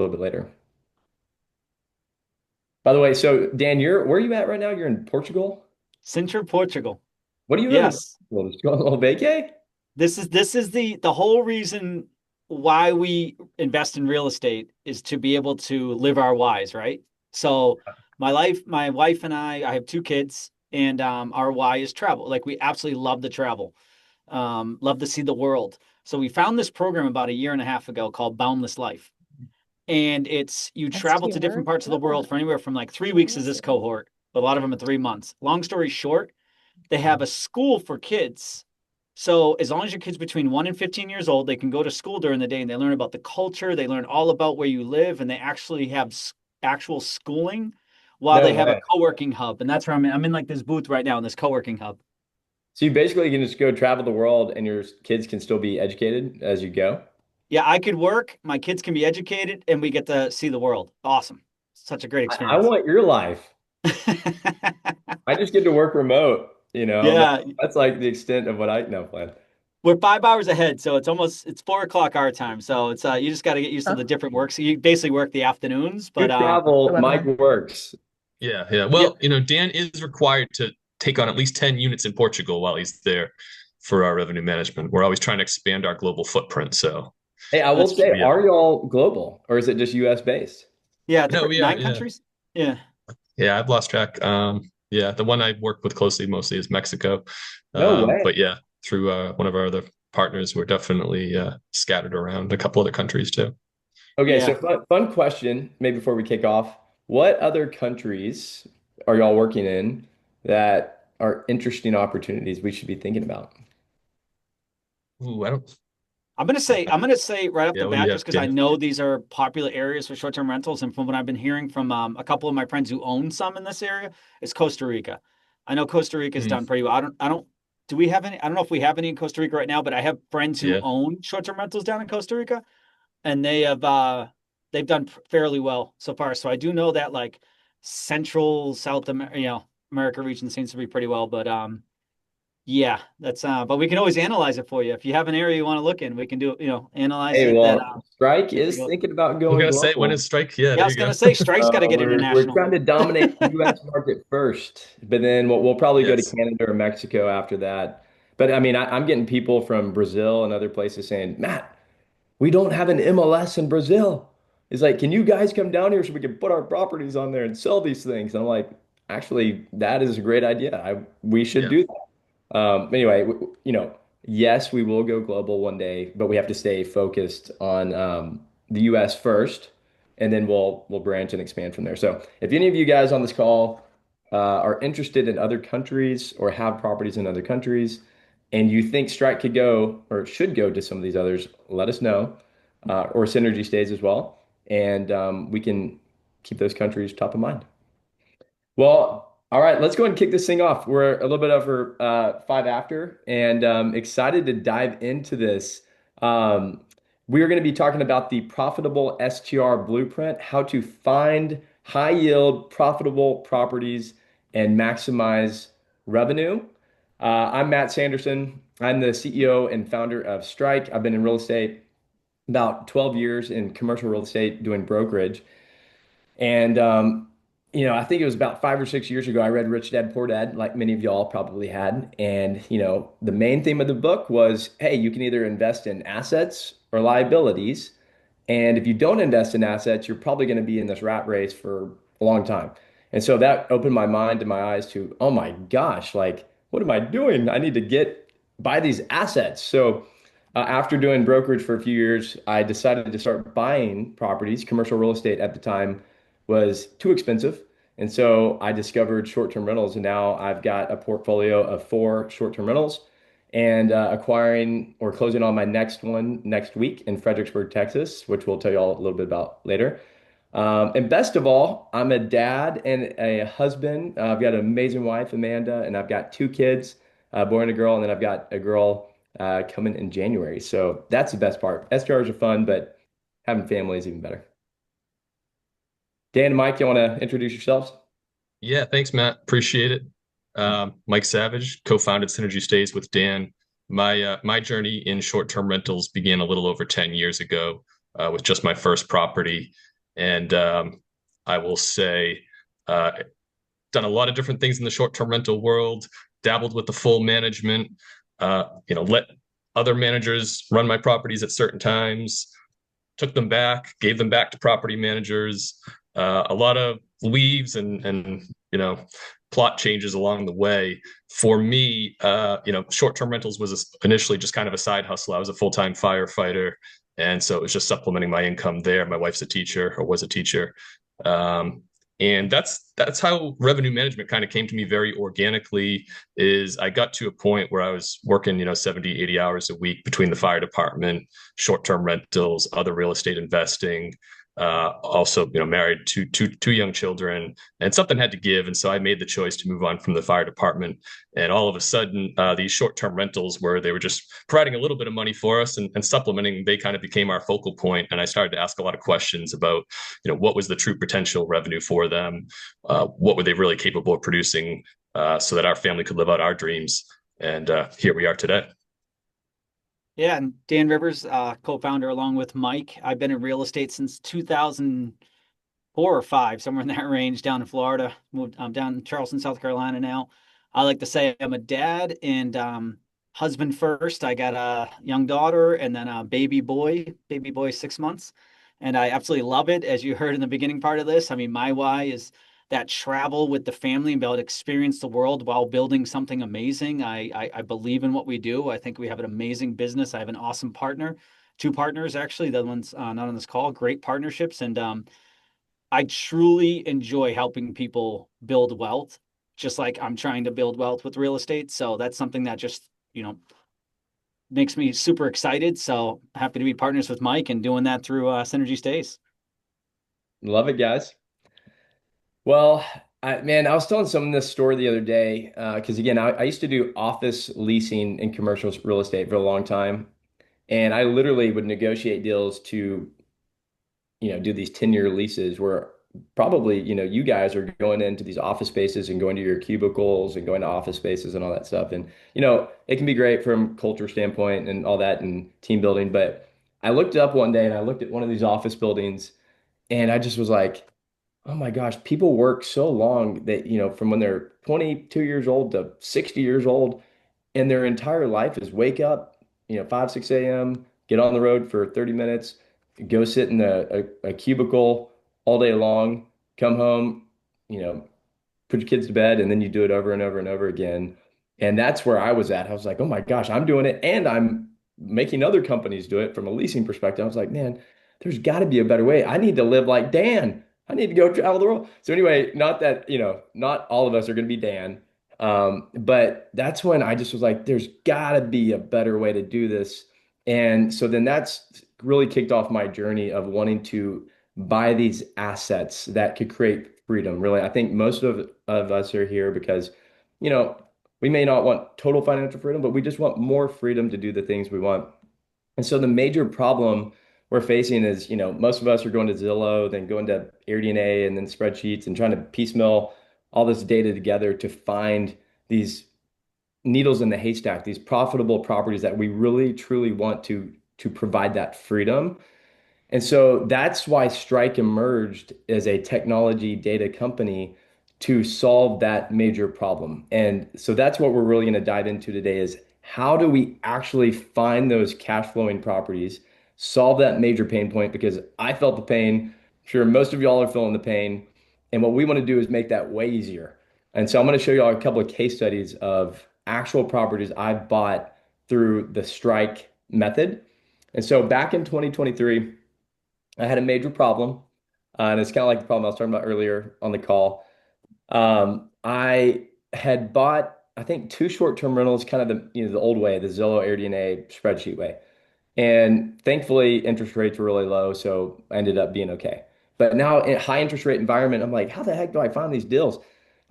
little bit later. By the way, so Dan, where are you at right now? You're in Portugal? Sintra, Portugal. What are you living in Yes. Portugal? Just going on a little vacay? This is the whole reason why we invest in real estate is to be able to live our whys, right? So my wife and I have two kids, and our why is travel. Like we absolutely love to travel, love to see the world. So we found this program about a year and a half ago called Boundless Life. And it's you travel to STR. different parts of the world for anywhere from like 3 weeks is this cohort, but a lot of them are 3 months. Long story short, they have a school for kids. So as long as your kid's between 1 and 15 years old, they can go to school during the day and they learn about the culture, they learn all about where you live, and they actually have actual schooling while No they have a way. co-working hub. And that's where I'm in like this booth right now in this co-working hub. So you basically can just go travel the world and your kids can still be educated as you go? Yeah, I could work, my kids can be educated, and we get to see the world. Awesome. Such a great I experience. want your life. I just get to work remote, Yeah, that's like the extent of what I know plan. we're 5 hours ahead, so it's 4 o'clock our time. So it's you just got to get used to the Oh, different work. So you basically work the afternoons, but You travel, Mike 11. works. Yeah, yeah. yeah, Well, Dan is required to take on at least 10 units in Portugal while he's there for our revenue management. We're always trying to expand our global footprint. So, Hey, I will that's say, true. yeah. are y'all global or is it just US based? Yeah, No, we are. nine Yeah. countries. Yeah, Yeah, I've lost track. Yeah, the one I work with closely mostly is Mexico. No way. But yeah, through one of our other partners, we're definitely scattered around a couple other countries too. Okay, so yeah. fun question, maybe before we kick off. What other countries are y'all working in that are interesting opportunities we should be thinking about? Ooh, I don't. I'm gonna say right off Yeah, the what do you bat, just have, because I Dan? know these are popular areas for short-term rentals, and from what I've been hearing from a couple of my friends who own some in this area, is Costa Rica. I know Costa Rica's Hmm, done pretty well. I don't. Do we have any? I don't know if we have any in Costa Rica right now, but I have friends who yeah. own short-term rentals down in Costa Rica, and they've done fairly well so far. So I do know that like Central South America, America region seems to be pretty well. But yeah, that's but we can always analyze it for you. If you have an area you want to look in, we can do, analyze Hey, it that well, Strike if you is go. thinking about We're going gonna say when is global. strike? Yeah, Yeah, I there was you go. gonna say Strike's got to get We're international. trying to dominate the US market first, but then we'll probably go to Yes. Canada or Mexico after that. But I mean, I'm getting people from Brazil and other places saying, Matt, we don't have an MLS in Brazil. It's like, can you guys come down here so we can put our properties on there and sell these things? And I'm like, actually, that is a great idea. We should Yeah. do that. Anyway, yes, we will go global one day, but we have to stay focused on the US first, and then we'll branch and expand from there. So if any of you guys on this call are interested in other countries or have properties in other countries, and you think Strike could go or should go to some of these others, let us know, or SynergyStays as well, and we can keep those countries top of mind. Well, all right, let's go ahead and kick this thing off. We're a little bit over five after, and excited to dive into this. Um, we are going to be talking about the profitable STR blueprint, how to find high yield, profitable properties and maximize revenue. I'm Matt Sanderson. I'm the CEO and founder of Strike. I've been in real estate about 12 years in commercial real estate doing brokerage. And I think it was about 5 or 6 years ago, I read Rich Dad Poor Dad, like many of y'all probably had. And the main theme of the book was, hey, you can either invest in assets or liabilities. And if you don't invest in assets, you're probably going to be in this rat race for a long time. And so that opened my mind and my eyes to, oh my gosh, like, what am I doing? I need to buy these assets. So after doing brokerage for a few years, I decided to start buying properties. Commercial real estate at the time was too expensive. And so I discovered short-term rentals, and now I've got a portfolio of four short-term rentals and acquiring or closing on my next one next week in Fredericksburg, Texas, which we'll tell you all a little bit about later. And best of all, I'm a dad and a husband. I've got an amazing wife, Amanda, and I've got two kids, a boy and a girl, and then I've got a girl coming in January. So that's the best part. STRs are fun, but having family is even better. Dan and Mike, you want to introduce yourselves? Yeah, thanks, Matt. Appreciate it. Mike Savage, co-founded Synergy Stays with Dan. My journey in short-term rentals began a little over 10 years ago with just my first property. And I will say, uh, done a lot of different things in the short-term rental world, dabbled with the full management, let other managers run my properties at certain times, took them back, gave them back to property managers, a lot of leaves and plot changes along the way. For me, short-term rentals was initially just kind of a side hustle. I was a full-time firefighter, and so it was just supplementing my income there. My wife's a teacher or was a teacher. Um, and that's how revenue management kind of came to me very organically. Is I got to a point where I was working 70 80 hours a week between the fire department, short-term rentals, other real estate investing, also married two young children, and something had to give. And so I made the choice to move on from the fire department. And all of a sudden, these short-term rentals, where they were just providing a little bit of money for us and supplementing, they kind of became our focal point. And I started to ask a lot of questions about what was the true potential revenue for them, what were they really capable of producing, so that our family could live out our dreams. And here we are today. Yeah, and Dan Rivers, co-founder along with Mike. I've been in real estate since 2004 or five, somewhere in that range, down in Florida. I'm down in Charleston, South Carolina now. I like to say I'm a dad and husband first. I got a young daughter and then a baby boy 6 months. And I absolutely love it. As you heard in the beginning part of this, I mean, my why is that travel with the family and be able to experience the world while building something amazing. I believe in what we do. I think we have an amazing business. I have an awesome partner, two partners actually. The one's not on this call. Great partnerships, and I truly enjoy helping people build wealth, just like I'm trying to build wealth with real estate. So that's something that just makes me super excited. So happy to be partners with Mike and doing that through SynergyStays. Love it, guys. Well, man, I was telling someone this story the other day because again, I used to do office leasing and commercial real estate for a long time, and I literally would negotiate deals to do these 10-year leases where probably you guys are going into these office spaces and going to your cubicles and going to office spaces and all that stuff, and it can be great from culture standpoint and all that and team building. But I looked up one day and I looked at one of these office buildings and I just was like, oh my gosh, people work so long that, from when they're 22 years old to 60 years old, and their entire life is wake up, 5, 6 a.m., get on the road for 30 minutes, go sit in a cubicle all day long, come home, you know, put your kids to bed, and then you do it over and over and over again. And that's where I was at. I was like, oh my gosh, I'm doing it, and I'm making other companies do it from a leasing perspective. I was like, man, there's got to be a better way. I need to live like Dan. I need to go travel the world. So anyway, not that, not all of us are going to be Dan. But that's when I just was like, there's got to be a better way to do this. And so then that's really kicked off my journey of wanting to buy these assets that could create freedom. Really, I think most of us are here because, you know, we may not want total financial freedom, but we just want more freedom to do the things we want. And so the major problem we're facing is, most of us are going to Zillow, then going to AirDNA and then spreadsheets and trying to piecemeal all this data together to find these needles in the haystack, these profitable properties that we really truly want to provide that freedom. And so that's why strIQ emerged as a technology data company to solve that major problem. And so that's what we're really going to dive into today is how do we actually find those cash flowing properties, solve that major pain point because I felt the pain. I'm sure most of y'all are feeling the pain. And what we want to do is make that way easier. And so I'm going to show y'all a couple of case studies of actual properties I've bought through the strIQ method. And so back in 2023, I had a major problem, and it's kind of like the problem I was talking about earlier on the call. I had bought, I think, two short-term rentals, kind of the old way, the Zillow AirDNA spreadsheet way. And thankfully, interest rates were really low, so I ended up being okay. But now in a high interest rate environment, I'm like, how the heck do I find these deals?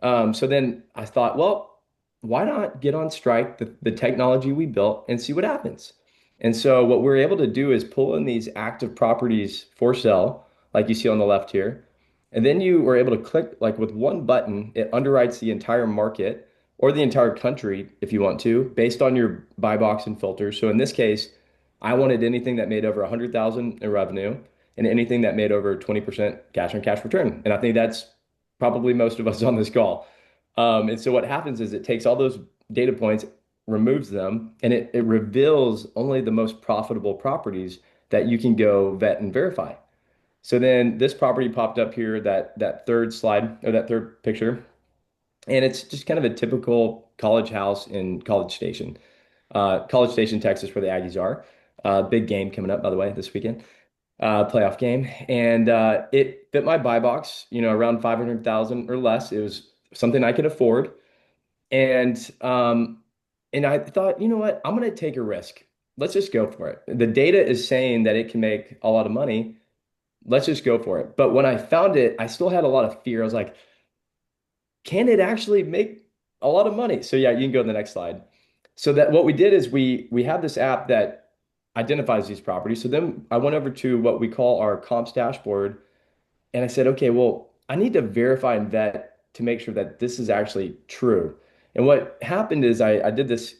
So then I thought, well, why not get on strIQ, the technology we built, and see what happens? And so what we're able to do is pull in these active properties for sale, like you see on the left here. And then you were able to click, like with one button, it underwrites the entire market or the entire country if you want to, based on your buy box and filters. So in this case, I wanted anything that made over 100,000 in revenue, and anything that made over 20% cash on cash return. And I think that's probably most of us on this call. And so what happens is it takes all those data points, removes them, and it reveals only the most profitable properties that you can go vet and verify. So then this property popped up here, that third slide or that third picture, and it's just kind of a typical college house in College Station, Texas, where the Aggies are. Big game coming up, by the way, this weekend, playoff game, and it fit my buy box, around 500,000 or less. It was something I could afford, and I thought, you know what, I'm going to take a risk. Let's just go for it. The data is saying that it can make a lot of money. Let's just go for it. But when I found it, I still had a lot of fear. I was like, can it actually make a lot of money? So yeah, you can go to the next slide. So that what we did is we have this app that identifies these properties. So then I went over to what we call our comps dashboard, and I said, okay, well, I need to verify and vet to make sure that this is actually true. And what happened is I did this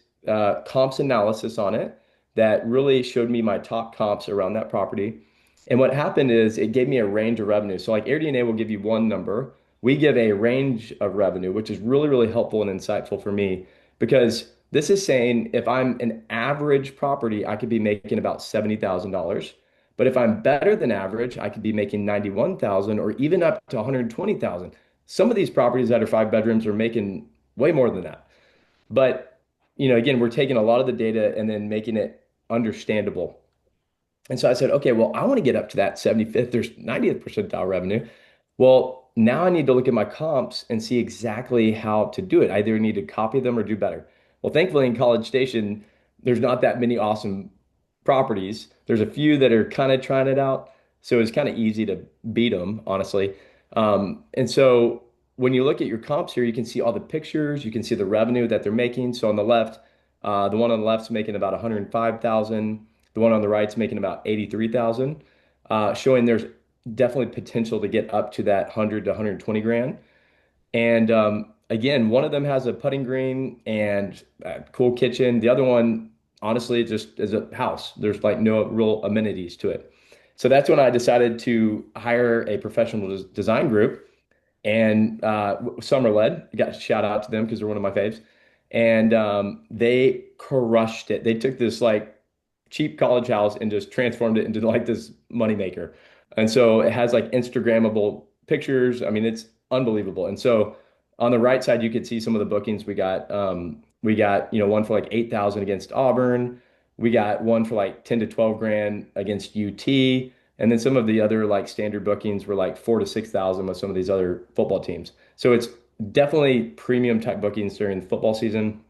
comps analysis on it that really showed me my top comps around that property. And what happened is it gave me a range of revenue. So like AirDNA will give you one number. We give a range of revenue, which is really, really helpful and insightful for me because this is saying if I'm an average property, I could be making about $70,000. But if I'm better than average, I could be making 91,000 or even up to 120,000. Some of these properties that are 5 bedrooms are making way more than that. But, again, we're taking a lot of the data and then making it understandable. And so I said, okay, well, I want to get up to that 75th or 90th percentile revenue. Well, now I need to look at my comps and see exactly how to do it. I either need to copy them or do better. Well, thankfully in College Station, there's not that many awesome properties. There's a few that are kind of trying it out. So it's kind of easy to beat them, honestly. And so when you look at your comps here, you can see all the pictures, you can see the revenue that they're making. So on the left, the one on the left's making about 105,000. The one on the right's making about 83,000, showing there's definitely potential to get up to that 100 to 120 grand. And again, one of them has a putting green and a cool kitchen. The other one, honestly, just is a house. There's like no real amenities to it. So that's when I decided to hire a professional design group and Summer led. Got a shout out to them because they're one of my faves. And they crushed it. They took this like cheap college house and just transformed it into like this moneymaker. And so it has like Instagrammable pictures. I mean, it's unbelievable. And so on the right side, you could see some of the bookings we got. One for like 8,000 against Auburn. We got one for like 10 to 12 grand against UT. And then some of the other like standard bookings were like 4 to 6,000 with some of these other football teams. So it's definitely premium type bookings during the football season.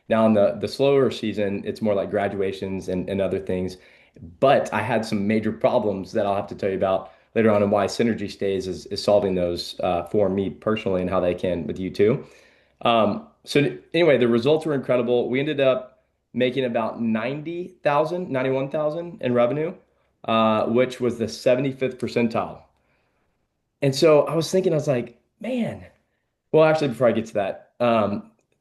Now in the slower season, it's more like graduations and other things. But I had some major problems that I'll have to tell you about later on and why SynergyStays is solving those for me personally and how they can with you too. So anyway, the results were incredible. We ended up making about 91,000 in revenue, which was the 75th percentile. And so I was thinking, I was like, man, well, actually, before I get to that,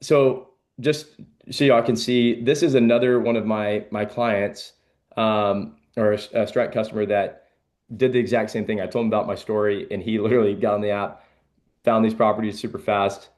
so just so y'all can see, this is another one of my clients, or a Stripe customer that did the exact same thing. I told him about my story, and he literally got on the app, found these properties super fast.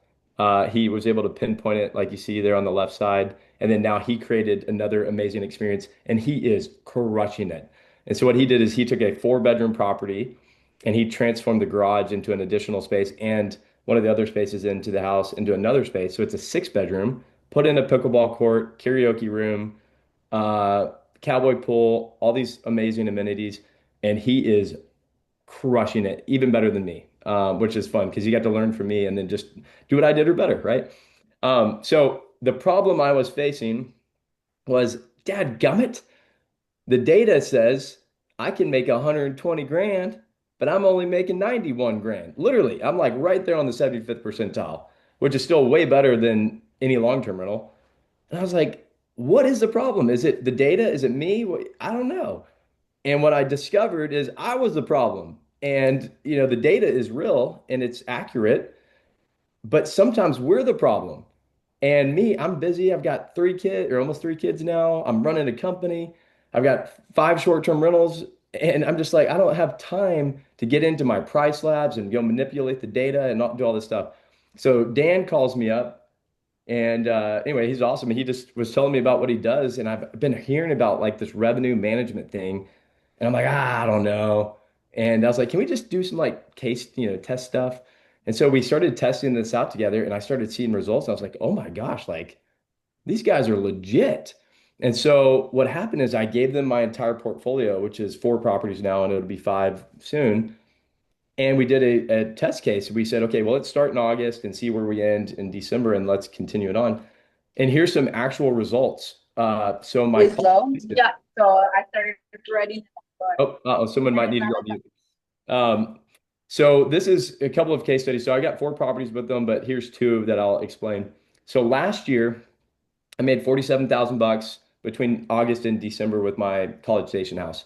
He was able to pinpoint it, like you see there on the left side, and then now he created another amazing experience, and he is crushing it. And so what he did is he took a 4 bedroom property, and he transformed the garage into an additional space and one of the other spaces into the house into another space. So it's a 6 bedroom, put in a pickleball court, karaoke room, uh, cowboy pool, all these amazing amenities. And he is crushing it, even better than me, which is fun because you got to learn from me and then just do what I did or better, right? So the problem I was facing was, Dad gummit, the data says I can make 120 grand, but I'm only making 91 grand. Literally, I'm like right there on the 75th percentile, which is still way better than any long-term rental. And I was like, what is the problem? Is it the data? Is it me? I don't know. And what I discovered is I was the problem. And, the data is real and it's accurate, but sometimes we're the problem. And me, I'm busy. I've got 3 kids or almost 3 kids now. I'm running a company. I've got 5 short-term rentals. And I'm just like, I don't have time to get into my price labs and go manipulate the data and not do all this stuff. So Dan calls me up and anyway, he's awesome. And he just was telling me about what he does. And I've been hearing about like this revenue management thing. And I'm like, I don't know. And I was like, can we just do some like case, test stuff? And so we started testing this out together and I started seeing results. I was like, oh my gosh, like these guys are legit. And so what happened is I gave them my entire portfolio, which is 4 properties now, and it'll be 5 soon. And we did a test case. We said, okay, well, let's start in August and see where we end in December, and let's continue it on. And here's some actual results. So my Is low. Yeah. So I started writing. someone might need to go on mute. Um, so this is a couple of case studies. So I got 4 properties with them, but here's 2 that I'll explain. So last year, I made 47,000 bucks between August and December with my College Station house.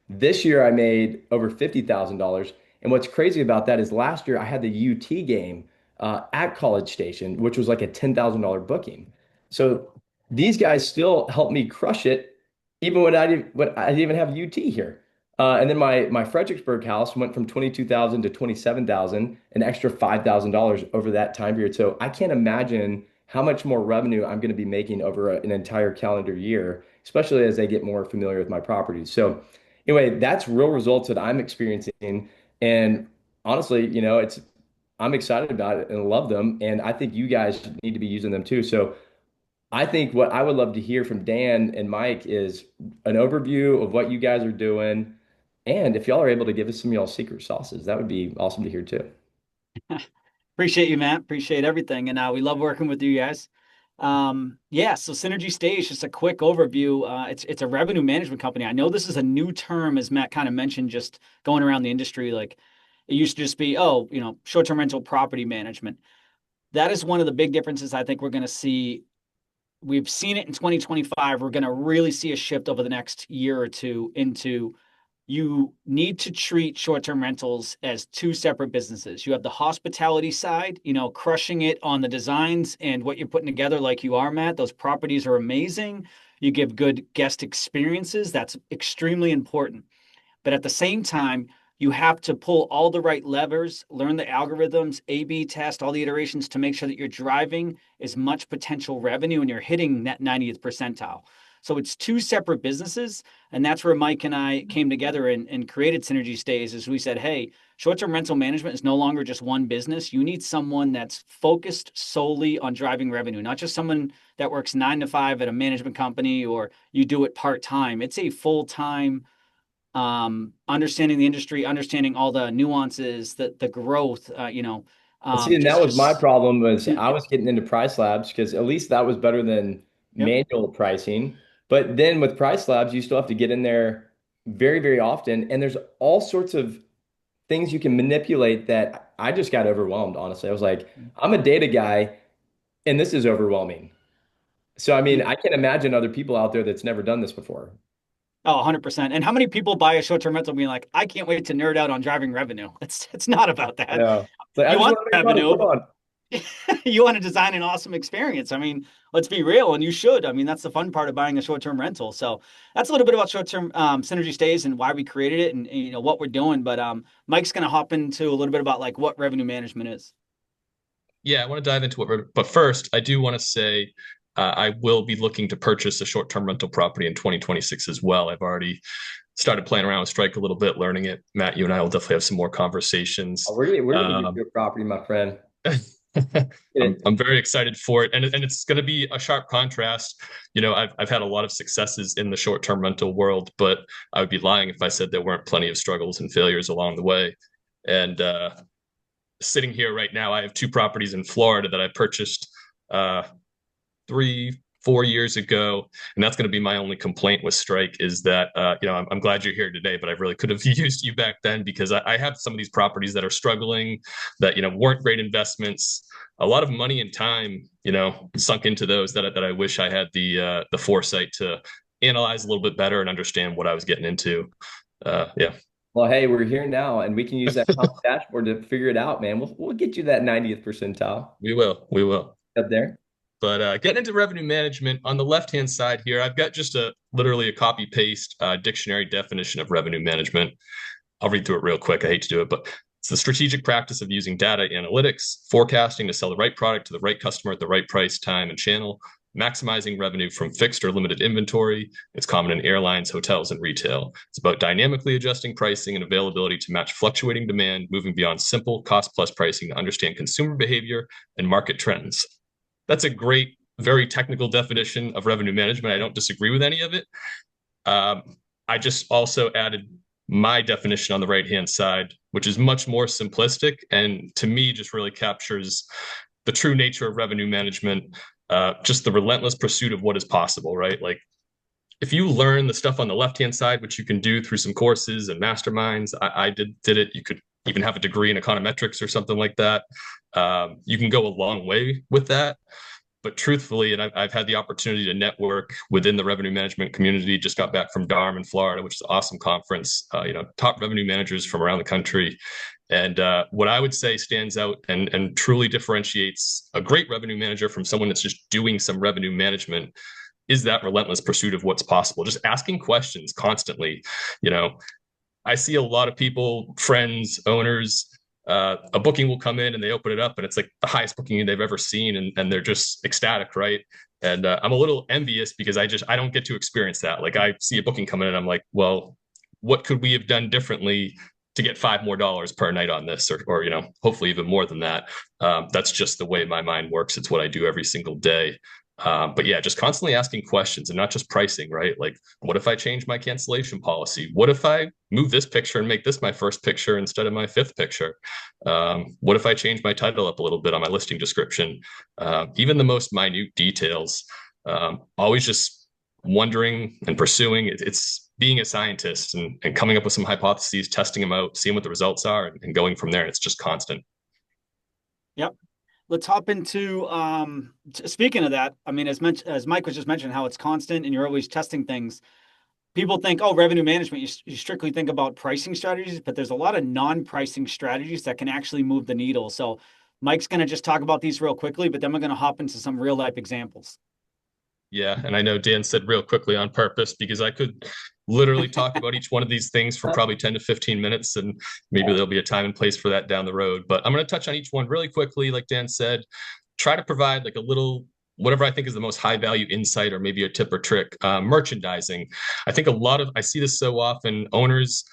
This year I made over $50,000. And what's crazy about that is last year I had the UT game at College Station, which was like a $10,000 booking. So these guys still helped me crush it, even when I didn't even have UT here. And then my Fredericksburg house went from 22,000 to 27,000, an extra $5,000 over that time period. So I can't imagine how much more revenue I'm going to be making over an entire calendar year, especially as I get more familiar with my properties. So anyway, that's real results that I'm experiencing. And honestly, I'm excited about it and love them. And I think you guys need to be using them too. So I think what I would love to hear from Dan and Mike is an overview of what you guys are doing. And if y'all are able to give us some of y'all secret sauces, that would be awesome to hear too. Appreciate you, Matt. Appreciate everything. And we love working with you guys. Yeah, so SynergyStays, just a quick overview. It's a revenue management company. I know this is a new term, as Matt kind of mentioned, just going around the industry. Like it used to just be, oh, short-term rental property management. That is one of the big differences I think we're going to see. We've seen it in 2025. We're going to really see a shift over the next year or two into you need to treat short-term rentals as 2 separate businesses. You have the hospitality side, crushing it on the designs and what you're putting together like you are, Matt. Those properties are amazing. You give good guest experiences. That's extremely important. But at the same time, you have to pull all the right levers, learn the algorithms, A/B test, all the iterations to make sure that you're driving as much potential revenue and you're hitting that 90th percentile. So it's 2 separate businesses. And that's where Mike and I came together and created SynergyStays. As we said, hey, short-term rental management is no longer just one business. You need someone that's focused solely on driving revenue, not just someone that works 9 to 5 at a management company or you do it part-time. It's a full-time understanding the industry, understanding all the nuances, the growth, And see, and that was my just problem was I was getting into price labs because at least that was better than yep. manual pricing. But then with price labs, you still have to get in there very, very often. And there's all sorts of things you can manipulate that I just got overwhelmed, honestly. I was like, I'm a data guy and this is overwhelming. So, I mean, Yeah. I can imagine other people out there that's never done this before. Oh, 100%. And how many people buy a short-term rental being like, I can't wait to nerd out on driving revenue? It's not about I that. know. It's like, I You just want want to make money. revenue, Come but on. you want to design an awesome experience. I mean, let's be real, and you should. I mean, that's the fun part of buying a short-term rental. So that's a little bit about short-term SynergyStays and why we created it and what we're doing. But Mike's going to hop into a little bit about like what revenue management is. Yeah, I want to dive into it, but first, I do want to say I will be looking to purchase a short-term rental property in 2026 as well. I've already started playing around with strIQ a little bit, learning it. Matt, you and I will definitely have some more conversations. Oh, we're gonna get your property, my friend. I'm very excited for it, and it's going to be a sharp contrast. I've had a lot of successes in the short-term rental world, but I would be lying if I said there weren't plenty of struggles and failures along the way. And sitting here right now, I have 2 properties in Florida that I purchased 3, 4 years ago, and that's going to be my only complaint with strIQ is that I'm glad you're here today, but I really could have used you back then because I have some of these properties that are struggling, that weren't great investments, a lot of money and time sunk into those that I wish I had the foresight to analyze a little bit better and understand what I was getting into. Yeah. Well, hey, we're here now, and we can use that comp dashboard to figure it out, man. We'll get you that 90th percentile We will up there. But getting into revenue management, on the left-hand side here, I've got just literally a copy-paste dictionary definition of revenue management. I'll read through it real quick. I hate to do it, but it's the strategic practice of using data analytics, forecasting to sell the right product to the right customer at the right price, time, and channel, maximizing revenue from fixed or limited inventory. It's common in airlines, hotels, and retail. It's about dynamically adjusting pricing and availability to match fluctuating demand, moving beyond simple cost-plus pricing to understand consumer behavior and market trends. That's a great, very technical definition of revenue management. I don't disagree with any of it. I just also added my definition on the right-hand side, which is much more simplistic and to me just really captures the true nature of revenue management, just the relentless pursuit of what is possible, right? Like if you learn the stuff on the left-hand side, which you can do through some courses and masterminds, I did it. You could even have a degree in econometrics or something like that. You can go a long way with that. But truthfully, and I've had the opportunity to network within the revenue management community. Just got back from Durham in Florida, which is an awesome conference. Top revenue managers from around the country. And what I would say stands out and truly differentiates a great revenue manager from someone that's just doing some revenue management is that relentless pursuit of what's possible. Just asking questions constantly. I see a lot of people, friends, owners, a booking will come in and they open it up and it's like the highest booking they've ever seen and they're just ecstatic, right? And I'm a little envious because I don't get to experience that. Like I see a booking come in and I'm like, well, what could we have done differently to get $5 more per night on this, or hopefully even more than that. That's just the way my mind works. It's what I do every single day. But yeah, just constantly asking questions and not just pricing, right? Like, what if I change my cancellation policy? What if I move this picture and make this my first picture instead of my fifth picture? What if I change my title up a little bit on my listing description? Even the most minute details, always just wondering and pursuing. It's being a scientist and coming up with some hypotheses, testing them out, seeing what the results are, and going from there. And it's just constant. Yep. Let's hop into speaking of that. I mean, as Mike was just mentioning, how it's constant and you're always testing things. People think, oh, revenue management, you strictly think about pricing strategies, but there's a lot of non-pricing strategies that can actually move the needle. So Mike's going to just talk about these real quickly, but then we're going to hop into some real life examples. Yeah, and I know Dan said real quickly on purpose because I could literally talk about each one of these things for probably 10 to 15 minutes, and maybe there'll be a time and place for that down the road. But I'm going to touch on each one really quickly, like Dan said, try to provide like a little, whatever I think is the most high value insight or maybe a tip or trick. Merchandising. I think I see this so often, owners,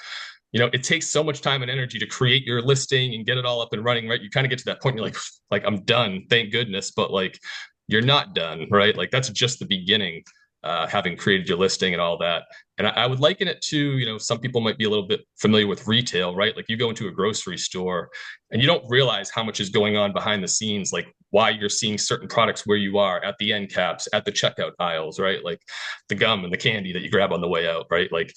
it takes so much time and energy to create your listing and get it all up and running, right? You kind of get to that point, you're like, I'm done, thank goodness. But like, you're not done, right? Like that's just the beginning, having created your listing and all that. And I would liken it to, some people might be a little bit familiar with retail, right? Like you go into a grocery store and you don't realize how much is going on behind the scenes, like why you're seeing certain products where you are at the end caps, at the checkout aisles, right? Like the gum and the candy that you grab on the way out, right? Like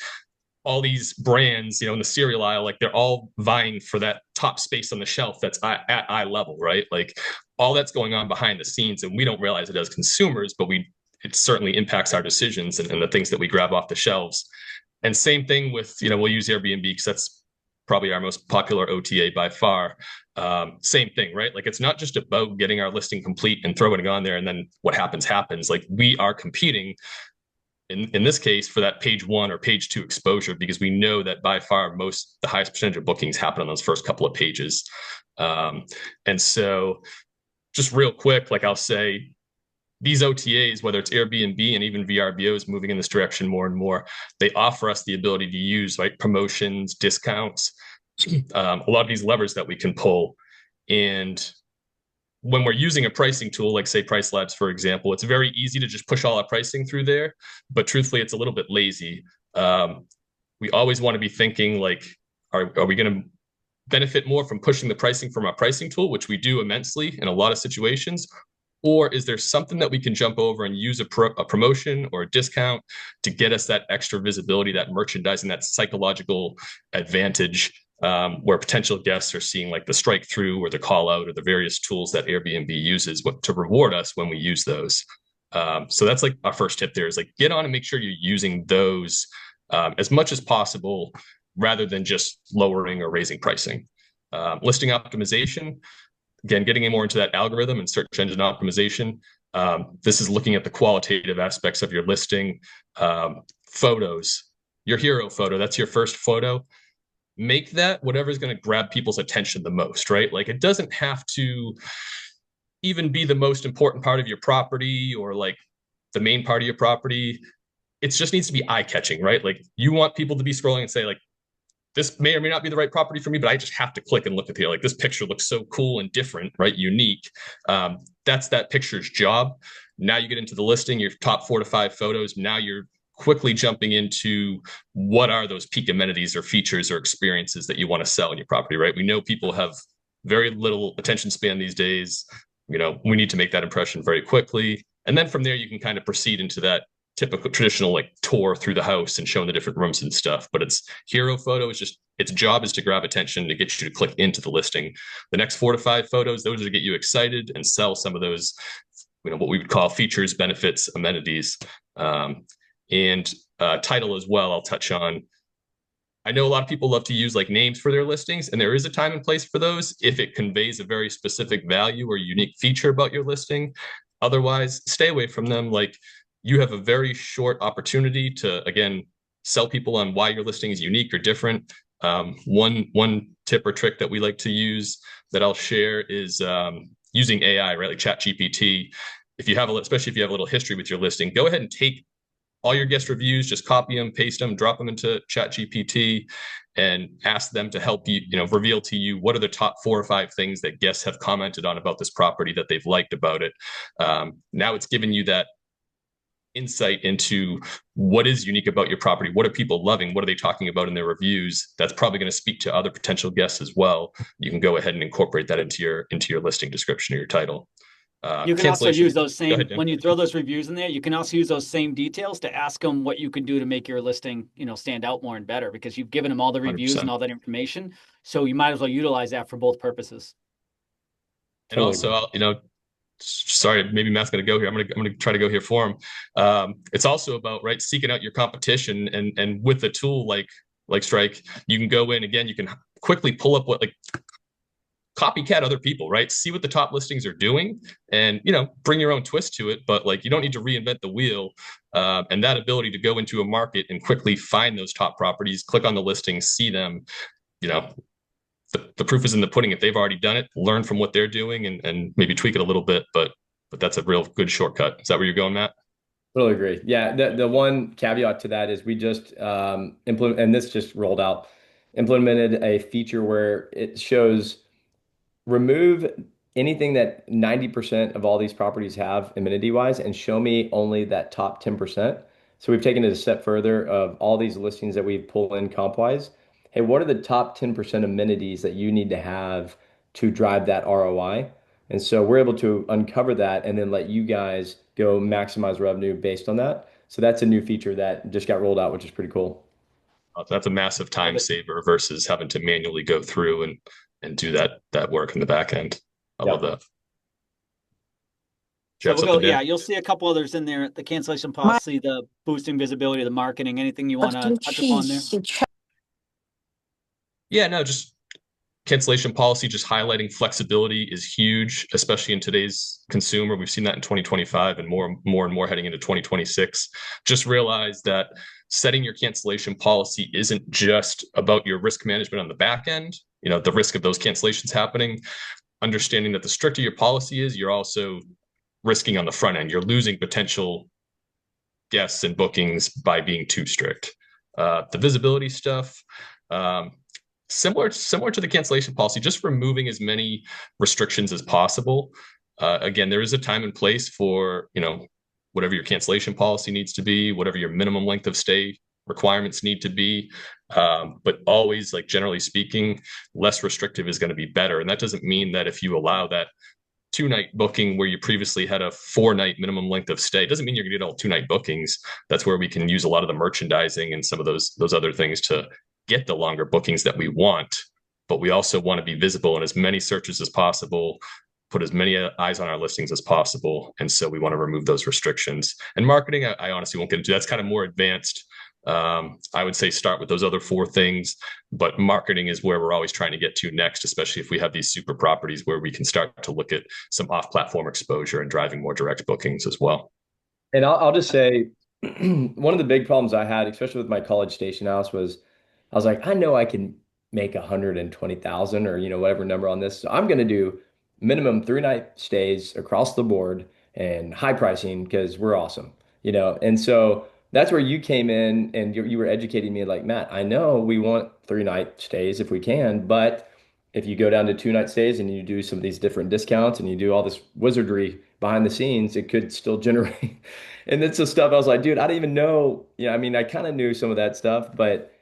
all these brands, in the cereal aisle, like they're all vying for that top space on the shelf that's at eye level, right? Like all that's going on behind the scenes, and we don't realize it as consumers, but it certainly impacts our decisions and the things that we grab off the shelves. And same thing with, we'll use Airbnb because that's probably our most popular OTA by far. Same thing, right? Like it's not just about getting our listing complete and throwing it on there and then what happens. Like we are competing in this case for that page 1 or page 2 exposure, because we know that by far the highest percentage of bookings happen on those first couple of pages. And so just real quick, like I'll say, these OTAs, whether it's Airbnb and even VRBOs moving in this direction more and more, they offer us the ability to use promotions, discounts, a lot of these levers that we can pull. And when we're using a pricing tool, like say Price Labs, for example, it's very easy to just push all our pricing through there. But truthfully, it's a little bit lazy. We always want to be thinking like, are we going to benefit more from pushing the pricing from our pricing tool, which we do immensely in a lot of situations? Or is there something that we can jump over and use a promotion or a discount to get us that extra visibility, that merchandising, that psychological advantage, where potential guests are seeing like the strike through or the call out or the various tools that Airbnb uses to reward us when we use those. So that's like our first tip there is like get on and make sure you're using those as much as possible rather than just lowering or raising pricing. Listing optimization. Again, getting more into that algorithm and search engine optimization. This is looking at the qualitative aspects of your listing. Photos, your hero photo, that's your first photo. Make that whatever's going to grab people's attention the most, right? Like it doesn't have to even be the most important part of your property or like the main part of your property. It just needs to be eye-catching, right? Like you want people to be scrolling and say like, this may or may not be the right property for me, but I just have to click and look at the, like, this picture looks so cool and different, right? Unique. That's that picture's job. Now you get into the listing, your top 4 to 5 photos. Now you're quickly jumping into what are those peak amenities or features or experiences that you want to sell in your property, right? We know people have very little attention span these days. You know, we need to make that impression very quickly. And then from there, you can kind of proceed into that typical traditional like tour through the house and showing the different rooms and stuff. But its hero photo is just, its job is to grab attention to get you to click into the listing. The next 4 to 5 photos, those are to get you excited and sell some of those, you know, what we would call features, benefits, amenities, and title as well. I'll touch on. I know a lot of people love to use like names for their listings, and there is a time and place for those if it conveys a very specific value or unique feature about your listing. Otherwise, stay away from them. Like you have a very short opportunity to, again, sell people on why your listing is unique or different. One tip or trick that we like to use that I'll share is using AI, right? Like ChatGPT. If you have especially if you have a little history with your listing, go ahead and take all your guest reviews, just copy them, paste them, drop them into ChatGPT, and ask them to help you, reveal to you what are the top 4 or 5 things that guests have commented on about this property that they've liked about it. Now it's given you that insight into what is unique about your property. What are people loving? What are they talking about in their reviews? That's probably going to speak to other potential guests as well. You can go ahead and incorporate that into your listing description or your title. You can also use those same, ahead, when you throw those reviews in there, you can also use those same details to ask them what you can do to make your listing, stand out more and better, because you've given them all the reviews 100%. and all that information. So you might as well utilize that for both purposes. And also, sorry, maybe Matt's going to go here. I'm going to try to go here for him. It's also about, right, seeking out your competition, and with a tool like strIQ, you can go in again. You can quickly pull up what, like, copycat other people, right? See what the top listings are doing, and bring your own twist to it. But like, you don't need to reinvent the wheel. And that ability to go into a market and quickly find those top properties, click on the listings, see them. The proof is in the pudding. If they've already done it, learn from what they're doing and maybe tweak it a little bit. But that's a real good shortcut. Is that where you're going, Matt? Totally agree. Yeah, the one caveat to that is we just implement, and this just rolled out, implemented a feature where it shows remove anything that 90% of all these properties have amenity wise and show me only that top 10%. So we've taken it a step further of all these listings that we pull in comp wise. Hey, what are the top 10% amenities that you need to have to drive that ROI? And so we're able to uncover that and then let you guys go maximize revenue based on that. So that's a new feature that just got rolled out, which is pretty cool. That's a massive time saver versus having to manually go through and do that work in the back end. I love that. So you'll see a couple others in there: the cancellation policy, the boosting visibility, the marketing, anything you want to touch upon there. Yeah, no, just cancellation policy, just highlighting flexibility is huge, especially in today's consumer. We've seen that in 2025 and more and more heading into 2026. Just realize that setting your cancellation policy isn't just about your risk management on the back end, the risk of those cancellations happening. Understanding that the stricter your policy is, you're also risking on the front end. You're losing potential guests and bookings by being too strict. The visibility stuff, similar to the cancellation policy, just removing as many restrictions as possible. Again, there is a time and place for, whatever your cancellation policy needs to be, whatever your minimum length of stay requirements need to be. But always, like, generally speaking, less restrictive is going to be better. And that doesn't mean that if you allow that 2-night booking where you previously had a 4-night minimum length of stay, it doesn't mean you're going to get all 2-night bookings. That's where we can use a lot of the merchandising and some of those other things to get the longer bookings that we want. But we also want to be visible in as many searches as possible, put as many eyes on our listings as possible. And so we want to remove those restrictions. And marketing, I honestly won't get into. That's kind of more advanced. I would say start with those other 4 things, but marketing is where we're always trying to get to next, especially if we have these super properties where we can start to look at some off-platform exposure and driving more direct bookings as well. And I'll just say one of the big problems I had, especially with my college station house, was I was like, I know I can make 120,000 or whatever number on this. So I'm going to do minimum 3 night stays across the board and high pricing because we're awesome, And so that's where you came in and you were educating me like, Matt, I know we want 3 night stays if we can, but if you go down to 2 night stays and you do some of these different discounts and you do all this wizardry behind the scenes, it could still generate. And it's the stuff I was like, dude, I didn't even know. I mean, I kind of knew some of that stuff, but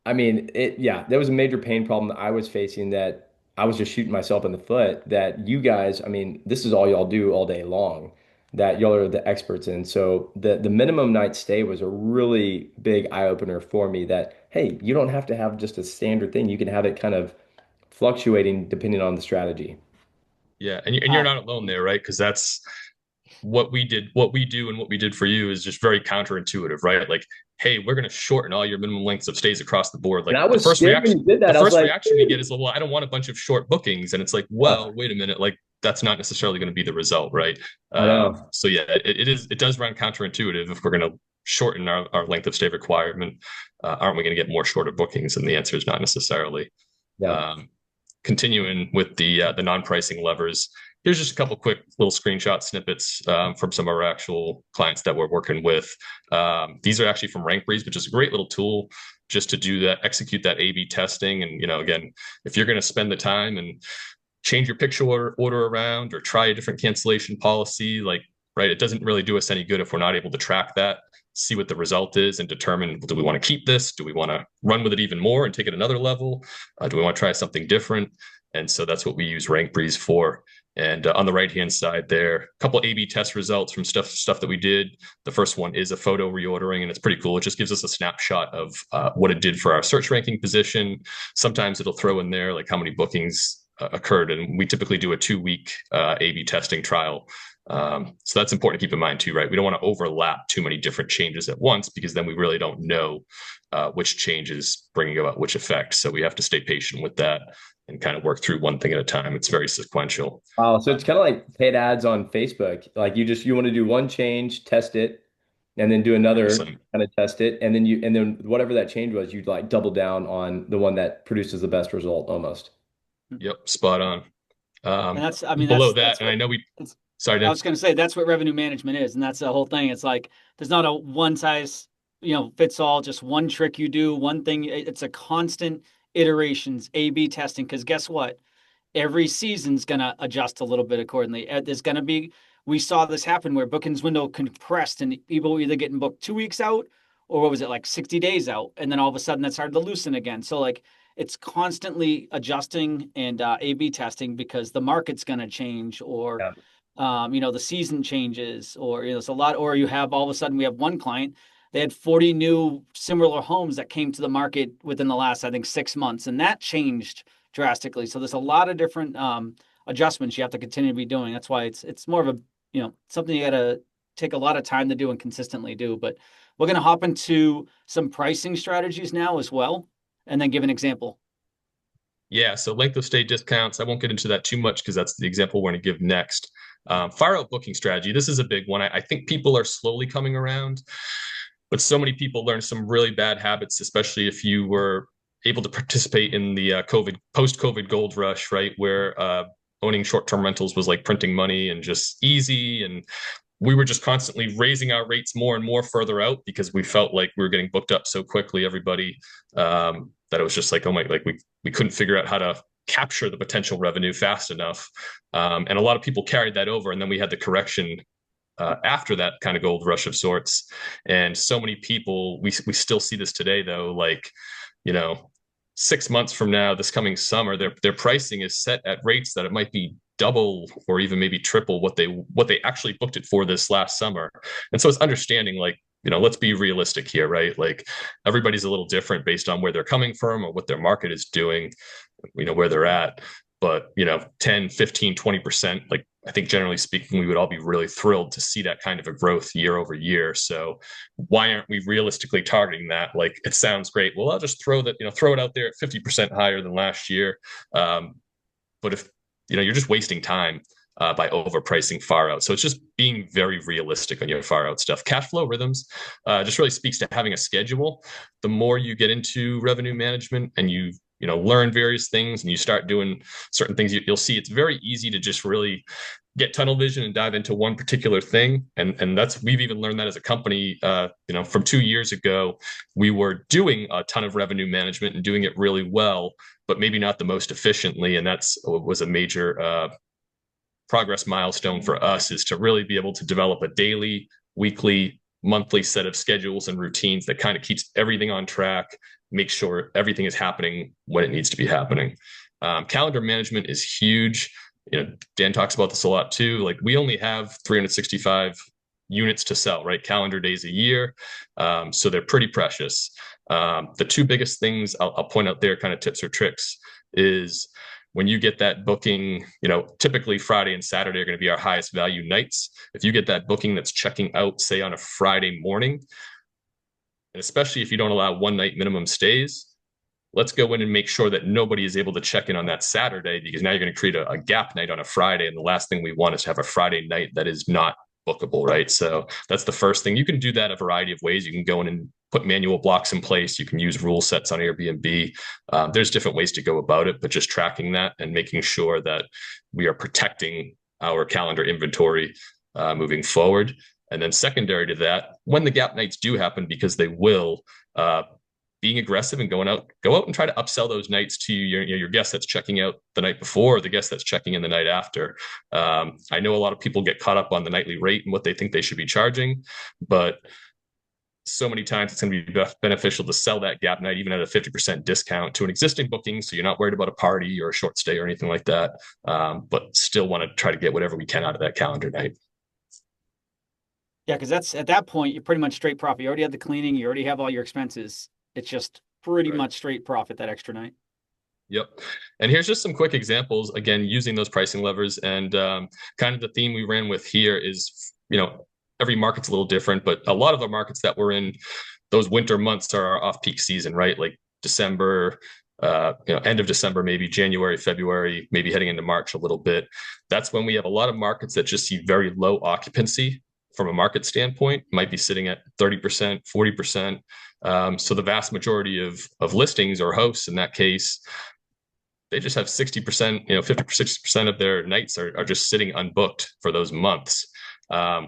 I mean, yeah, there was a major pain problem that I was facing that I was just shooting myself in the foot that you guys, I mean, this is all y'all do all day long, that y'all are the experts in. So the minimum night stay was a really big eye opener for me that, hey, you don't have to have just a standard thing. You can have it kind of fluctuating depending on the strategy. Yeah, and you're not alone there, right? Because that's what we did, what we do, and what we did for you is just very counterintuitive, right? Like, hey, we're going to shorten all your minimum lengths of stays across the board. Like And I the was first scared when reaction, you did the that. I was first like, reaction we get is, well, I don't want a bunch of short bookings, and it's like, well, wait a minute, like that's not necessarily going to be the result, right? I know. So yeah, it does run counterintuitive if we're going to shorten our length of stay requirement. Aren't we going to get more shorter bookings? And the answer is not necessarily. Yeah. Continuing with the non-pricing levers, here's just a couple quick little screenshot snippets from some of our actual clients that we're working with. These are actually from RankBreeze, which is a great little tool just to do that, execute that A/B testing. And again, if you're going to spend the time and change your picture order around or try a different cancellation policy, like, right, it doesn't really do us any good if we're not able to track that, see what the result is, and determine, do we want to keep this? Do we want to run with it even more and take it another level? Do we want to try something different? And so that's what we use RankBreeze for. And on the right-hand side there, a couple A/B test results from stuff that we did. The first one is a photo reordering, and it's pretty cool. It just gives us a snapshot of what it did for our search ranking position. Sometimes it'll throw in there like how many bookings occurred, and we typically do a 2-week A/B testing trial. So that's important to keep in mind too, right? We don't want to overlap too many different changes at once because then we really don't know which change is bringing about which effect. So we have to stay patient with that and kind of work through one thing at a time. It's very sequential. Wow. So it's kind of like paid ads on Facebook. Like you want to do one change, test it, and then do another 100%. kind of test it. And then whatever that change was, you'd like double down on the one that produces the best result almost. Yep, spot on. And that's, I mean, Below that's that, and I know sorry, I Dan. was going to say that's what revenue management is, and that's the whole thing. It's like there's not a one size, fits all, just one trick you do, one thing. It's a constant iterations, A/B testing. Because guess what? Every season's going to adjust a little bit accordingly. There's going to be, we saw this happen where bookings window compressed and people were either getting booked 2 weeks out or what was it, like 60 days out. And then all of a sudden that started to loosen again. So like it's constantly adjusting and A/B testing because the market's going to change or, Yeah. the season changes or, it's a lot, or you have all of a sudden we have one client, they had 40 new similar homes that came to the market within the last, I think, 6 months. And that changed drastically. So there's a lot of different adjustments you have to continue to be doing. That's why it's more of a, something you got to take a lot of time to do and consistently do. But we're going to hop into some pricing strategies now as well, and then give an example. Yeah, so length of stay discounts. I won't get into that too much because that's the example we're going to give next. Fire out booking strategy. This is a big one. I think people are slowly coming around, but so many people learn some really bad habits, especially if you were able to participate in the post-COVID gold rush, right? Where owning short-term rentals was like printing money and just easy. And we were just constantly raising our rates more and more further out because we felt like we were getting booked up so quickly, everybody, that it was just like, oh my, like we couldn't figure out how to capture the potential revenue fast enough. And a lot of people carried that over. And then we had the correction after that kind of gold rush of sorts. And so many people, we still see this today though, like, 6 months from now, this coming summer, their pricing is set at rates that it might be double or even maybe triple what they actually booked it for this last summer. And so it's understanding, like, let's be realistic here, right? Like everybody's a little different based on where they're coming from or what their market is doing, where they're at. But 10, 15, 20%, like I think generally speaking, we would all be really thrilled to see that kind of a growth year over year. So why aren't we realistically targeting that? Like, it sounds great. Well, I'll just throw that, throw it out there at 50% higher than last year. But if, you're just wasting time by overpricing far out. So it's just being very realistic on your far out stuff. Cash flow rhythms just really speaks to having a schedule. The more you get into revenue management and learn various things and you start doing certain things, you'll see it's very easy to just really get tunnel vision and dive into one particular thing. And that's, we've even learned that as a company, from 2 years ago, we were doing a ton of revenue management and doing it really well, but maybe not the most efficiently. And that's was a major progress milestone for us, is to really be able to develop a daily, weekly, monthly set of schedules and routines that kind of keeps everything on track, make sure everything is happening when it needs to be happening. Calendar management is huge. Dan talks about this a lot too. Like, we only have 365 units to sell, right? Calendar days a year. So they're pretty precious. The two biggest things I'll point out there, kind of tips or tricks, is when you get that booking, typically Friday and Saturday are going to be our highest value nights. If you get that booking that's checking out, say, on a Friday morning, and especially if you don't allow one night minimum stays, let's go in and make sure that nobody is able to check in on that Saturday, because now you're going to create a gap night on a Friday. And the last thing we want is to have a Friday night that is not bookable, right? So that's the first thing. You can do that a variety of ways. You can go in and put manual blocks in place. You can use rule sets on Airbnb. There's different ways to go about it, but just tracking that and making sure that we are protecting our calendar inventory moving forward. And then secondary to that, when the gap nights do happen, because they will, being aggressive and go out and try to upsell those nights to your guest that's checking out the night before, or the guest that's checking in the night after. I know a lot of people get caught up on the nightly rate and what they think they should be charging, but so many times it's going to be beneficial to sell that gap night even at a 50% discount to an existing booking, so you're not worried about a party or a short stay or anything like that, but still want to try to get whatever we can out of that calendar night. Yeah, because that's, at that point, you're pretty much straight profit. You already have the cleaning, you already have all your expenses. It's just pretty much straight profit that extra night. Yep. And here's just some quick examples, again, using those pricing levers. And kind of the theme we ran with here is, every market's a little different, but a lot of the markets that we're in, those winter months are our off-peak season, right? Like December, end of December, maybe January, February, maybe heading into March a little bit. That's when we have a lot of markets that just see very low occupancy from a market standpoint, might be sitting at 30%, 40%. So the vast majority of listings or hosts in that case, they just have 60%, 50%, of their nights are just sitting unbooked for those months.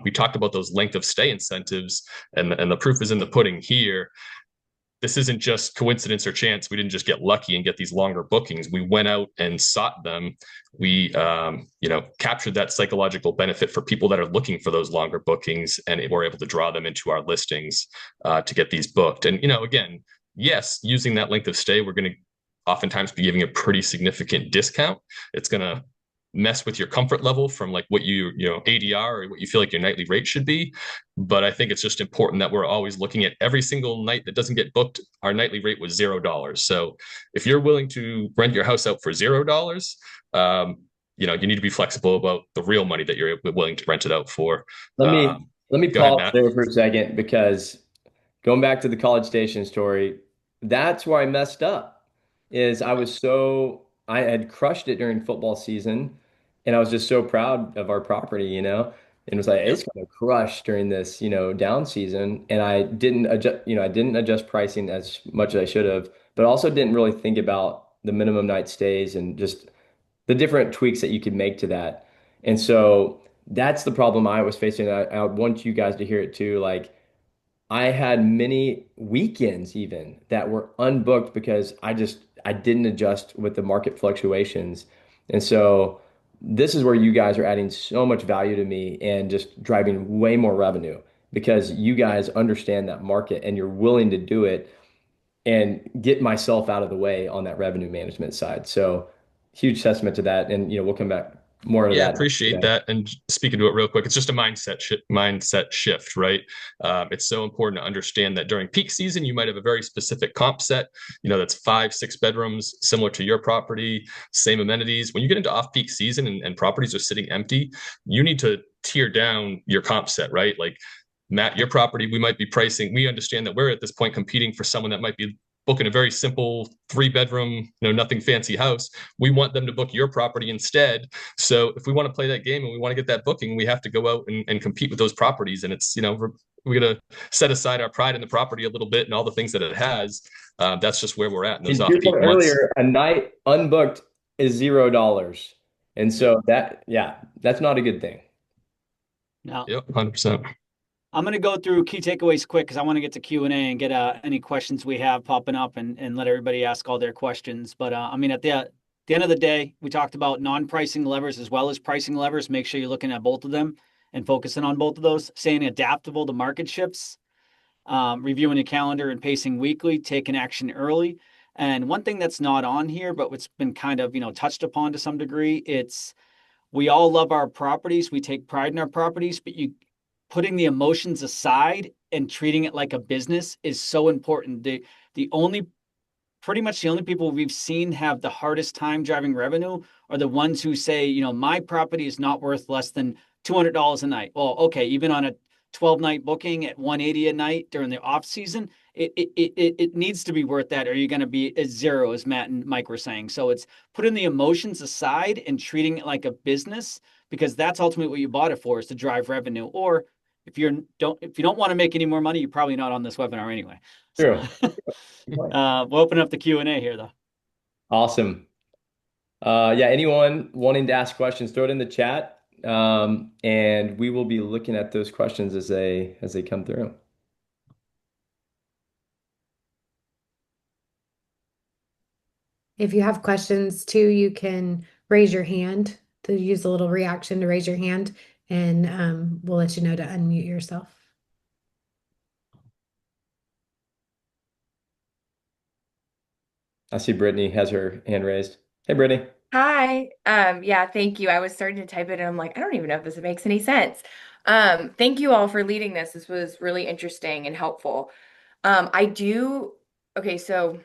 We talked about those length of stay incentives, and the proof is in the pudding here. This isn't just coincidence or chance. We didn't just get lucky and get these longer bookings. We went out and sought them. We, captured that psychological benefit for people that are looking for those longer bookings, and we're able to draw them into our listings to get these booked. And, again, yes, using that length of stay, we're going to oftentimes be giving a pretty significant discount. It's going to mess with your comfort level from like what ADR or what you feel like your nightly rate should be. But I think it's just important that we're always looking at every single night that doesn't get booked. Our nightly rate was $0. So if you're willing to rent your house out for $0, you need to be flexible about the real money that you're willing to rent it out for. Let me Go ahead, pause Matt. there for a second, because going back to the College Station story, that's where I messed up. Is I had crushed it during football season, and I was just so proud of our property, and it was like, it's going to crush during this, down season. And I didn't adjust pricing as much as I should have, but also didn't really think about the minimum night stays and just the different tweaks that you could make to that. And so that's the problem I was facing. I want you guys to hear it too. Like, I had many weekends even that were unbooked because I didn't adjust with the market fluctuations. And so this is where you guys are adding so much value to me and just driving way more revenue, because you guys understand that market and you're willing to do it and get myself out of the way on that revenue management side. So huge testament to that. And we'll come back more into Yeah, that. appreciate Yeah. that. And speaking to it real quick, it's just a mindset shift, right? It's so important to understand that during peak season, you might have a very specific comp set, that's 5, 6 bedrooms, similar to your property, same amenities. When you get into off-peak season and properties are sitting empty, you need to tear down your comp set, right? Like Matt, your property, we might be pricing. We understand that we're at this point competing for someone that might be booking a very simple 3 bedroom, nothing fancy house. We want them to book your property instead. So if we want to play that game and we want to get that booking, we have to go out and compete with those properties. And it's, we're going to set aside our pride in the property a little bit and all the things that it has. That's just where we're at in those And to your off-peak point months. earlier, a night unbooked is $0. And so that, yeah, that's not a good thing. Now, Yep, 100%. I'm going to go through key takeaways quick because I want to get to Q&A and get any questions we have popping up and let everybody ask all their questions. But I mean, at the end of the day, we talked about non-pricing levers as well as pricing levers. Make sure you're looking at both of them and focusing on both of those. Staying adaptable to market shifts, reviewing your calendar and pacing weekly, taking action early. And one thing that's not on here, but it's been kind of touched upon to some degree, it's we all love our properties. We take pride in our properties, but you putting the emotions aside and treating it like a business is so important. The only pretty much the only people we've seen have the hardest time driving revenue are the ones who say, my property is not worth less than $200 a night. Well, okay, even on a 12-night booking at 180 a night during the off season, it needs to be worth that, or you're going to be at zero, as Matt and Mike were saying. So it's putting the emotions aside and treating it like a business, because that's ultimately what you bought it for, is to drive revenue. Or if you don't want to make any more money, you're probably not on this webinar anyway. So True. we'll open up the Q&A here though. Awesome. Yeah, anyone wanting to ask questions, throw it in the chat. And we will be looking at those questions as they come through. If you have questions too, you can raise your hand to use a little reaction to raise your hand, and we'll let you know to unmute yourself. I see Brittany has her hand raised. Hey, Brittany. Hi. Yeah, thank you. I was starting to type it and I'm like, I don't even know if this makes any sense. Thank you all for leading this. This was really interesting and helpful. I do, okay, so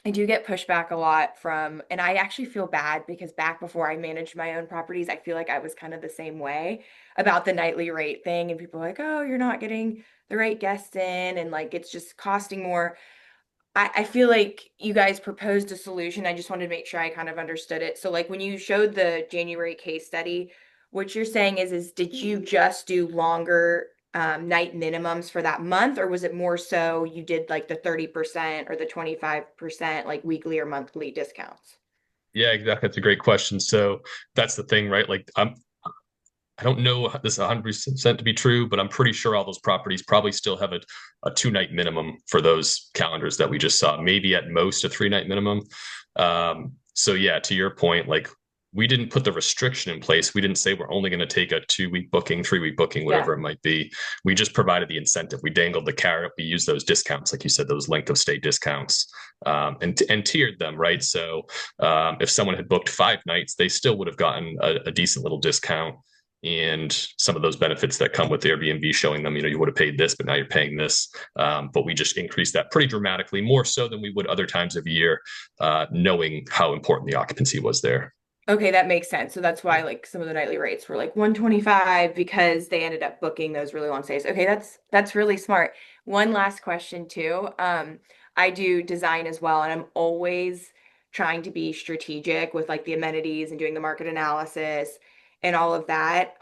I do get pushback a lot from, and I actually feel bad because back before I managed my own properties, I feel like I was kind of the same way about the nightly rate thing. And people are like, oh, you're not getting the right guests in, and like it's just costing more. I feel like you guys proposed a solution. I just wanted to make sure I kind of understood it. So like when you showed the January case study, what you're saying is did you just do longer night minimums for that month, or was it more so you did like the 30% or the 25% like weekly or monthly discounts? Yeah, exactly. That's a great question. So that's the thing, right? Like I don't know this 100% to be true, but I'm pretty sure all those properties probably still have a 2 night minimum for those calendars that we just saw, maybe at most a 3 night minimum. So yeah, to your point, like we didn't put the restriction in place. We didn't say we're only going to take a 2 week booking, 3 week booking, whatever Yeah. it might be. We just provided the incentive. We dangled the carrot. We used those discounts, like you said, those length of stay discounts, and tiered them, right? So if someone had booked 5 nights, they still would have gotten a decent little discount, and some of those benefits that come with Airbnb, showing them, you would have paid this, but now you're paying this. But we just increased that pretty dramatically, more so than we would other times of year, knowing how important the occupancy was there. Okay, that makes sense. So that's why like some of the nightly rates were like 125 because they ended up booking those really long stays. Okay, that's really smart. One last question too. I do design as well, and I'm always trying to be strategic with like the amenities and doing the market analysis and all of that.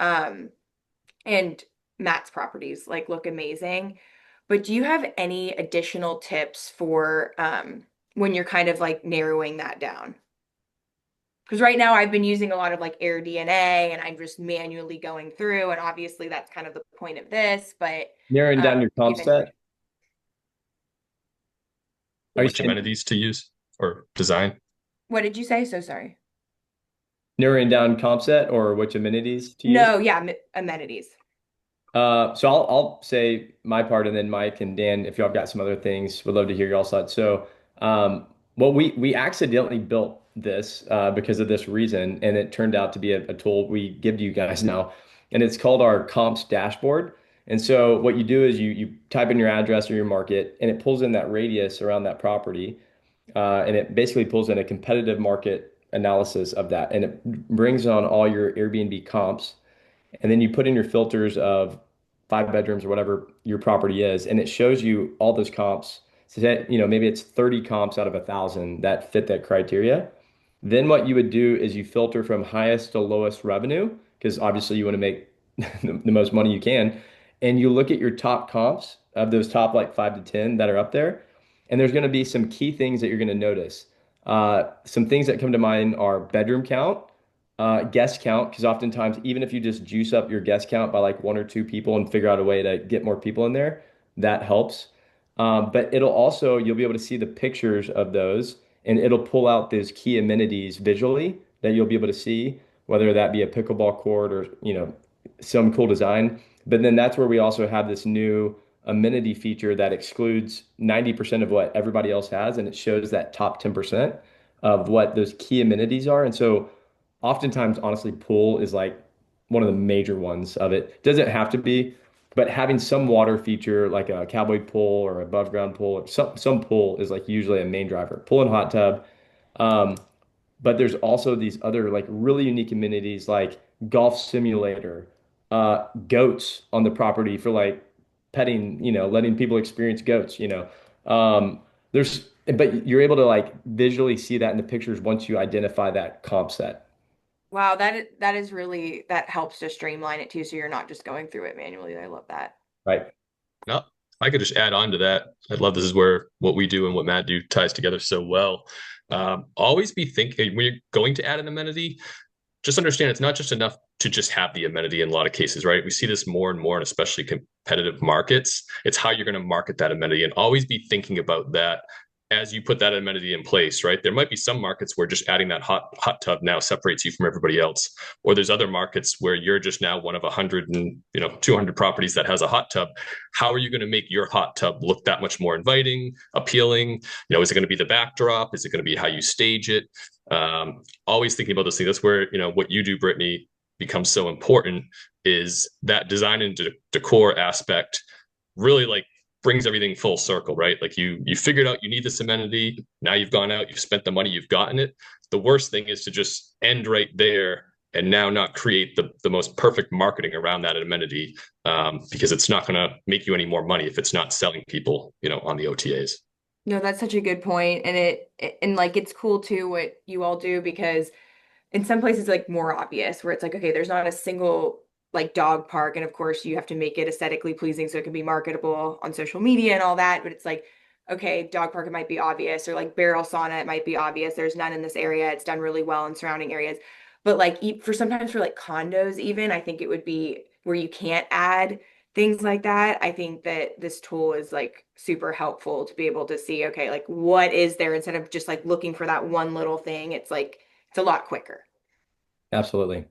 And Matt's properties like look amazing. But do you have any additional tips for when you're kind of like narrowing that down? Because right now I've been using a lot of like AirDNA and I'm just manually going through, and obviously that's kind of the point of this, but Narrowing down your do you comp have any set. Are you Which saying amenities to use or design? what did you say? So sorry. narrowing down comp set or which amenities to use? No, yeah, amenities. So I'll say my part, and then Mike and Dan, if y'all have got some other things, would love to hear y'all's thoughts. So, well, we accidentally built this because of this reason, and it turned out to be a tool we give to you guys now, and it's called our comps dashboard. And so what you do is you type in your address or your market, and it pulls in that radius around that property, and it basically pulls in a competitive market analysis of that, and it brings on all your Airbnb comps, and then you put in your filters of 5 bedrooms or whatever your property is, and it shows you all those comps. So that, maybe it's 30 comps out of 1,000 that fit that criteria. Then what you would do is you filter from highest to lowest revenue, because obviously you want to make the most money you can. And you look at your top comps of those top like 5 to 10 that are up there. And there's going to be some key things that you're going to notice. Some things that come to mind are bedroom count, guest count, because oftentimes, even if you just juice up your guest count by like 1 or 2 people and figure out a way to get more people in there, that helps. But you'll be able to see the pictures of those, and it'll pull out those key amenities visually that you'll be able to see, whether that be a pickleball court or, some cool design. But then that's where we also have this new amenity feature that excludes 90% of what everybody else has, and it shows that top 10% of what those key amenities are. And so oftentimes, honestly, pool is like one of the major ones of it. Doesn't have to be, but having some water feature like a cowboy pool or above ground pool or some pool is like usually a main driver. Pool and hot tub. Um, but there's also these other like really unique amenities like golf simulator, goats on the property for like petting, letting people experience goats, but you're able to like visually see that in the pictures once you identify that comp set. Wow, that is really that helps to streamline it too, so you're not just going through it manually. I love that. Right. No, I could just add on to that. I love this is where what we do and what Matt do ties together so well. Always be thinking when you're going to add an amenity, just understand it's not just enough to just have the amenity in a lot of cases, right? We see this more and more, and especially competitive markets. It's how you're going to market that amenity, and always be thinking about that as you put that amenity in place, right? There might be some markets where just adding that hot tub now separates you from everybody else, or there's other markets where you're just now one of 100 and 200 properties that has a hot tub. How are you going to make your hot tub look that much more inviting, appealing? Is it going to be the backdrop? Is it going to be how you stage it? Always thinking about those things. That's where what you do, Brittany, becomes so important. Is that design and decor aspect really like brings everything full circle, right? Like you figured out you need this amenity. Now you've gone out, you've spent the money, you've gotten it. The worst thing is to just end right there and now not create the most perfect marketing around that amenity, because it's not going to make you any more money if it's not selling people, on the OTAs. No, that's such a good point. And like it's cool too what you all do, because in some places like more obvious where it's like, okay, there's not a single like dog park. And of course you have to make it aesthetically pleasing so it can be marketable on social media and all that. But it's like, okay, dog park, it might be obvious, or like barrel sauna, it might be obvious. There's none in this area. It's done really well in surrounding areas. But like for sometimes for like condos, even, I think it would be where you can't add things like that. I think that this tool is like super helpful to be able to see, okay, like what is there instead of just like looking for that one little thing. It's like, it's a lot quicker. Absolutely.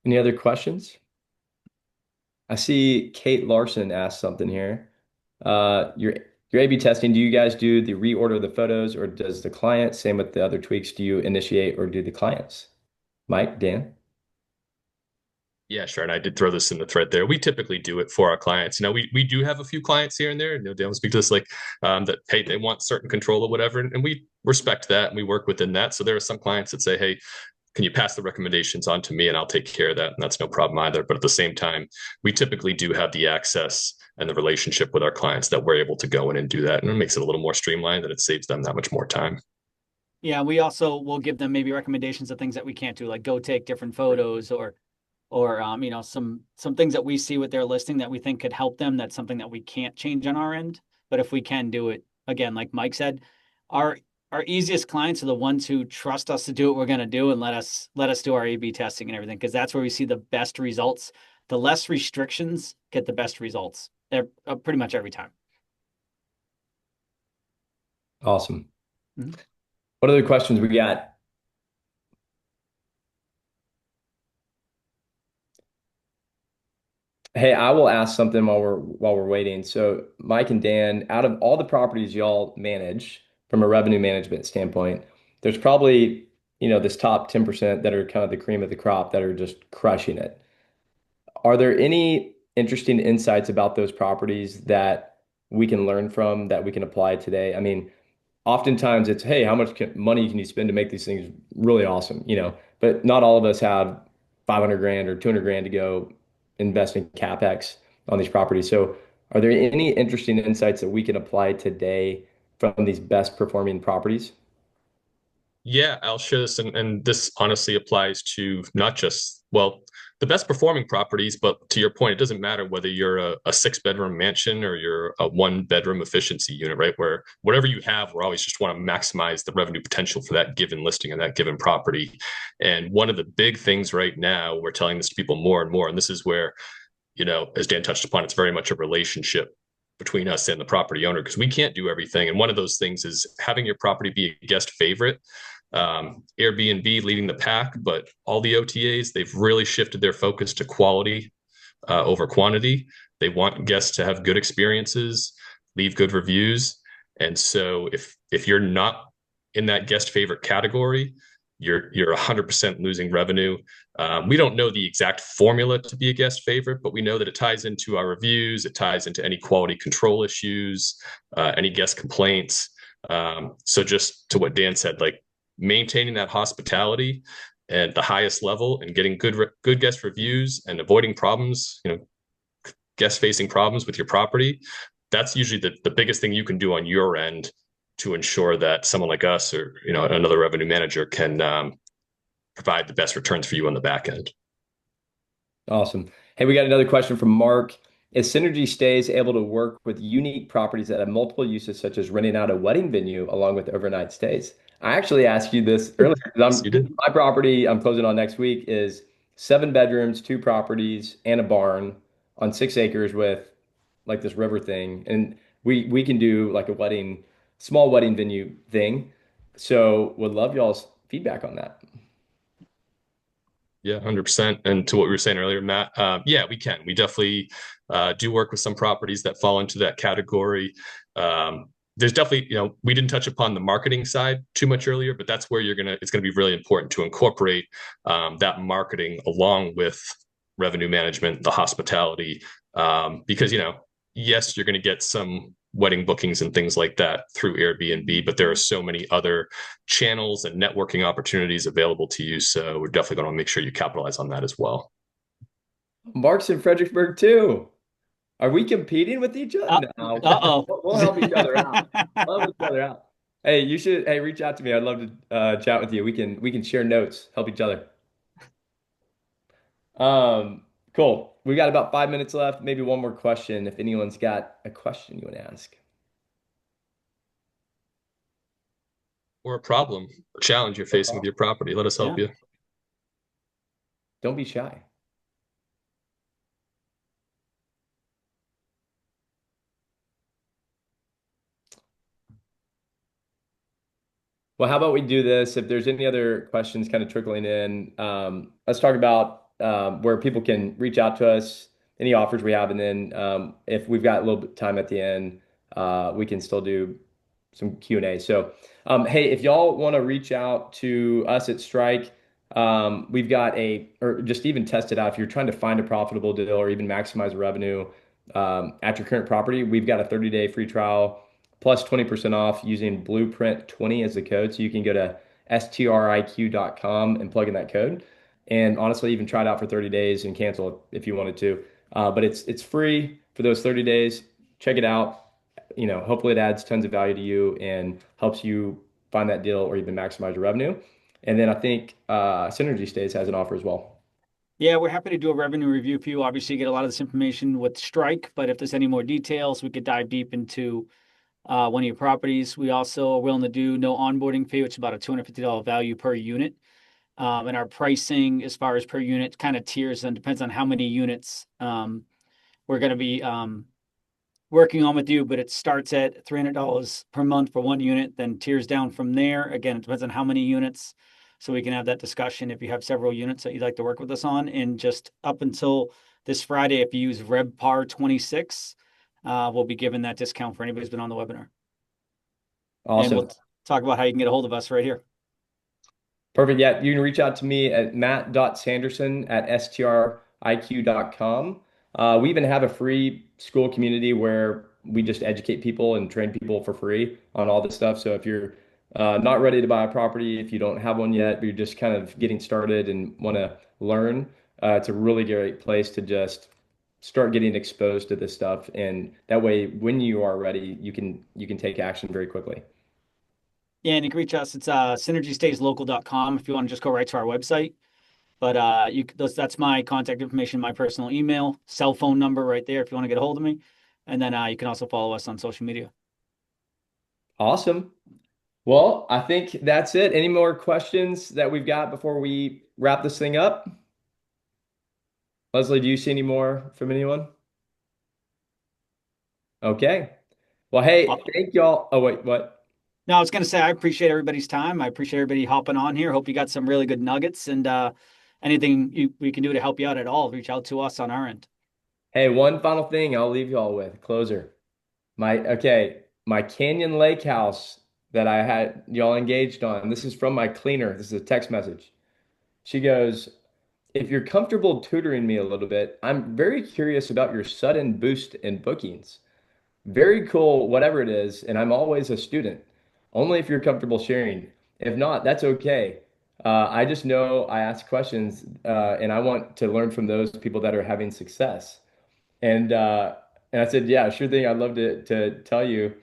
Any other questions? I see Kate Larson asked something here. Your A/B testing, do you guys do the reorder of the photos, or does the client, same with the other tweaks, do you initiate or do the clients? Mike, Dan? Yeah, sure. And I did throw this in the thread there. We typically do it for our clients. Now, we do have a few clients here and there, they don't speak to this like that, hey, they want certain control or whatever. And we respect that and we work within that. So there are some clients that say, hey, can you pass the recommendations on to me and I'll take care of that? And that's no problem either. But at the same time, we typically do have the access and the relationship with our clients that we're able to go in and do that. And it makes it a little more streamlined and it saves them that much more time. Yeah, we also will give them maybe recommendations of things that we can't do, like go take different photos or some things that we see with their listing that we think could help them. That's something that we can't change on our end. But if we can do it, again, like Mike said, our easiest clients are the ones who trust us to do what we're going to do and let us do our A/B testing and everything, because that's where we see the best results. The less restrictions get the best results. They're pretty much every time. Awesome. What other questions we got? Hey, I will ask something while we're waiting. So, Mike and Dan, out of all the properties y'all manage, from a revenue management standpoint, there's probably, this top 10% that are kind of the cream of the crop that are just crushing it. Are there any interesting insights about those properties that we can learn from that we can apply today? I mean, oftentimes it's, hey, how much money can you spend to make these things really awesome, But not all of us have 500 grand or 200 grand to go invest in CapEx on these properties. So are there any interesting insights that we can apply today from these best performing properties? Yeah, I'll share this, and this honestly applies to not just, well, the best performing properties, but to your point, it doesn't matter whether you're a 6 bedroom mansion or you're a 1 bedroom efficiency unit, right? Where whatever you have, we always just want to maximize the revenue potential for that given listing and that given property. And one of the big things right now, we're telling this to people more and more, and this is where, as Dan touched upon, it's very much a relationship between us and the property owner because we can't do everything. And one of those things is having your property be a guest favorite. Airbnb leading the pack, but all the OTAs, they've really shifted their focus to quality over quantity. They want guests to have good experiences, leave good reviews. And so if you're not in that guest favorite category, you're 100% losing revenue. We don't know the exact formula to be a guest favorite, but we know that it ties into our reviews, it ties into any quality control issues, any guest complaints. So just to what Dan said, like maintaining that hospitality at the highest level and getting good guest reviews and avoiding problems, guest facing problems with your property, that's usually the biggest thing you can do on your end to ensure that someone like us or another revenue manager can provide the best returns for you on the back end. Awesome. Hey, we got another question from Mark. Is SynergyStays able to work with unique properties that have multiple uses, such as renting out a wedding venue along with overnight stays? I actually asked you this earlier because Yes, you did. my property I'm closing on next week is 7 bedrooms, 2 properties, and a barn on 6 acres with like this river thing. And we can do like a small wedding venue thing. So would love y'all's feedback on that. Yeah, 100%. And to what we were saying earlier, Matt, yeah, we can. We definitely do work with some properties that fall into that category. There's definitely, we didn't touch upon the marketing side too much earlier, but that's where it's gonna be really important to incorporate that marketing along with revenue management, the hospitality, because yes, you're gonna get some wedding bookings and things like that through Airbnb, but there are so many other channels and networking opportunities available to you. So we're definitely going to make sure you capitalize on that as well. Mark's in Fredericksburg too. Are we competing with each other? No. Uh-oh. We'll help each other out. Help each other out. Hey, you should, hey, reach out to me. I'd love to chat with you. We can share notes, help each other. Cool. We got about 5 minutes left. Maybe one more question if anyone's got a question you want to ask. Or a problem or challenge you're facing with your property. Let us help you. Don't be shy. Well, how about we do this? If there's any other questions kind of trickling in, let's talk about where people can reach out to us, any offers we have, and then if we've got a little bit of time at the end, we can still do some Q&A. So, hey, if y'all want to reach out to us at strIQ, we've got or just even test it out. If you're trying to find a profitable deal or even maximize revenue at your current property, we've got a 30-day free trial plus 20% off using Blueprint 20 as the code. So you can go to strIQ.com and plug in that code. And honestly, even try it out for 30 days and cancel if you wanted to. But it's free for those 30 days. Check it out. Hopefully it adds tons of value to you and helps you find that deal or even maximize your revenue. And then I think SynergyStays has an offer as well. Yeah, we're happy to do a revenue review for you. Obviously, you get a lot of this information with strIQ, but if there's any more details, we could dive deep into one of your properties. We also are willing to do no onboarding fee, which is about a $250 value per unit. And our pricing as far as per unit kind of tiers and depends on how many units we're going to be working on with you, but it starts at $300 per month for one unit, then tiers down from there. Again, it depends on how many units. So we can have that discussion if you have several units that you'd like to work with us on. And just up until this Friday, if you use RevPAR 26, we'll be giving that discount for anybody who's been on the webinar. and Awesome. we'll talk about how you can get a hold of us right here. Perfect. Yeah, you can reach out to me at matt.sanderson@striq.com. We even have a free school community where we just educate people and train people for free on all this stuff. So if you're not ready to buy a property, if you don't have one yet, but you're just kind of getting started and want to learn, it's a really great place to just start getting exposed to this stuff. And that way, when you are ready, you can take action very quickly. Yeah, and you can reach us. It's synergystayslocal.com if you want to just go right to our website. But that's my contact information, my personal email, cell phone number right there if you want to get a hold of me. And then you can also follow us on social media. Awesome. Well, I think that's it. Any more questions that we've got before we wrap this thing up? Leslie, do you see any more from anyone? Okay. Well, Uh, hey, thank y'all. Oh, wait, what? No, I was going to say I appreciate everybody's time. I appreciate everybody hopping on here. Hope you got some really good nuggets, and anything we can do to help you out at all, reach out to us on our end. Hey, one final thing I'll leave y'all with, closer. My Canyon Lake house that I had y'all engaged on. This is from my cleaner. This is a text message. She goes, if you're comfortable tutoring me a little bit, I'm very curious about your sudden boost in bookings. Very cool, whatever it is, and I'm always a student. Only if you're comfortable sharing. If not, that's okay. I just know I ask questions, and I want to learn from those people that are having success. And uh, and I said, yeah, sure thing. I'd love to tell you.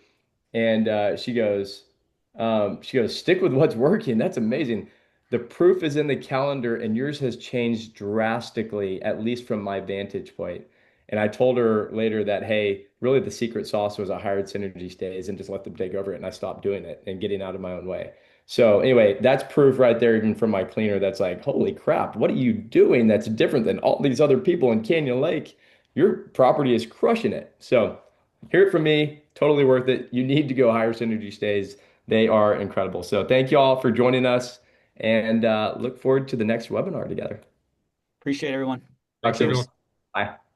And she goes, stick with what's working. That's amazing. The proof is in the calendar, and yours has changed drastically, at least from my vantage point. And I told her later that, hey, really the secret sauce was I hired SynergyStays and just let them take over it, and I stopped doing it and getting out of my own way. So anyway, that's proof right there, even from my cleaner. That's like, holy crap, what are you doing that's different than all these other people in Canyon Lake? Your property is crushing it. So hear it from me. Totally worth it. You need to go hire SynergyStays. They are incredible. So thank you all for joining us and look forward to the next webinar together. Appreciate everyone. Talk Thanks, soon. everyone. Bye.